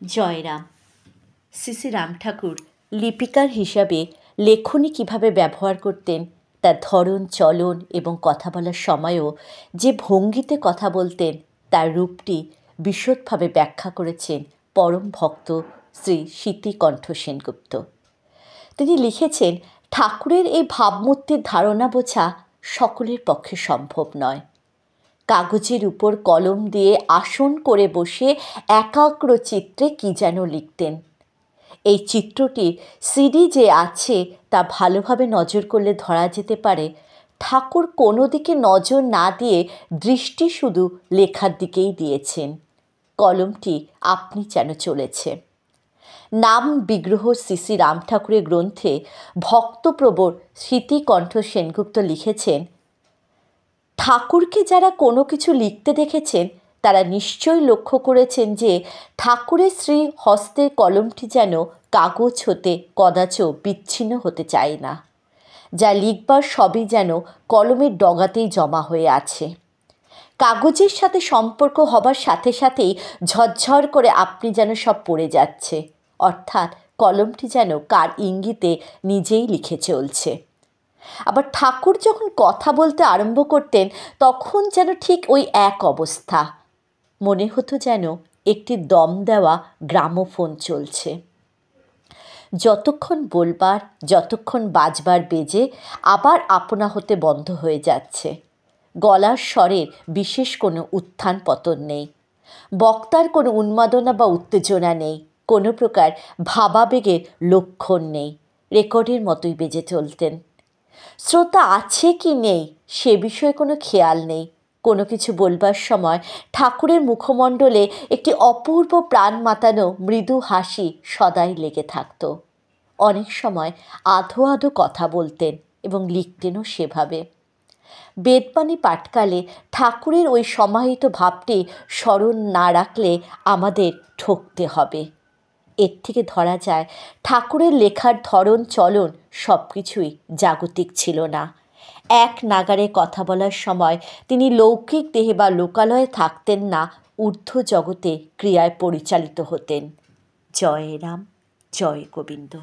জয়রাম। শ্রী শ্রী রাম ঠাকুর লিপিকার হিসাবে লেখনী কীভাবে ব্যবহার করতেন, তার ধরন, চলন এবং কথা বলার সময়ও যে ভঙ্গিতে কথা বলতেন, তার রূপটি বিশদভাবে ব্যাখ্যা করেছেন পরম ভক্ত শ্রী স্মৃতিকণ্ঠ সেনগুপ্ত। তিনি লিখেছেন, ঠাকুরের এই ভাবমূর্তির ধারণা বোঝা সকলের পক্ষে সম্ভব নয়। কাগজের উপর কলম দিয়ে আসন করে বসে একাগ্র চিত্রে কী যেন লিখতেন। এই চিত্রটির সিডি যে আছে তা ভালোভাবে নজর করলে ধরা যেতে পারে ঠাকুর কোনো দিকে নজর না দিয়ে দৃষ্টি শুধু লেখার দিকেই দিয়েছেন। কলমটি আপনি যেন চলেছে। নাম বিগ্রহ শ্রী শ্রী রাম ঠাকুরের গ্রন্থে ভক্তপ্রবর স্মৃতিকণ্ঠ সেনগুপ্ত লিখেছেন, ঠাকুরকে যারা কোনো কিছু লিখতে দেখেছেন তারা নিশ্চয়ই লক্ষ্য করেছেন যে ঠাকুরের শ্রী হস্তের কলমটি যেন কাগজ হতে কদাচ বিচ্ছিন্ন হতে চায় না। যা লিখবার সবই যেন কলমের ডগাতেই জমা হয়ে আছে। কাগজের সাথে সম্পর্ক হবার সাথে সাথেই ঝরঝর করে আপনি যেন সব পড়ে যাচ্ছে, অর্থাৎ কলমটি যেন কার ইঙ্গিতে নিজেই লিখে চলছে। আবার ঠাকুর যখন কথা বলতে আরম্ভ করতেন তখন যেন ঠিক ওই এক অবস্থা, মনে হতো যেন একটি দম দেওয়া গ্রামোফোন চলছে। যতক্ষণ বলবার, যতক্ষণ বাজবার বেজে আবার আপনা হতে বন্ধ হয়ে যাচ্ছে। গলার স্বরের বিশেষ কোনো উত্থান পতন নেই, বক্তার কোনো উন্মাদনা বা উত্তেজনা নেই, কোনো প্রকার ভাবাবেগের লক্ষণ নেই। রেকর্ডের মতোই বেজে চলতেন। শ্রোতা আছে কি নেই সে বিষয়ে কোনো খেয়াল নেই। কোনো কিছু বলবার সময় ঠাকুরের মুখমণ্ডলে একটি অপূর্ব প্রাণ মাতানো মৃদু হাসি সদাই লেগে থাকত। অনেক সময় আধো আধো কথা বলতেন এবং লিখতেনও সেভাবে। বেদবাণী পাঠকালে ঠাকুরের ওই সমাহিত ভাবটি স্মরণ না রাখলে আমাদের ঠকতে হবে। এর থেকে ধরা যায় ঠাকুরের লেখার ধরন, চলন সব কিছুই জাগতিক ছিল না। এক নাগারে কথা বলার সময় তিনি লৌকিক দেহে বা লোকালয়ে থাকতেন না, ঊর্ধ্ব জগতে ক্রিয়ায় পরিচালিত হতেন। জয় রাম, জয় গোবিন্দ।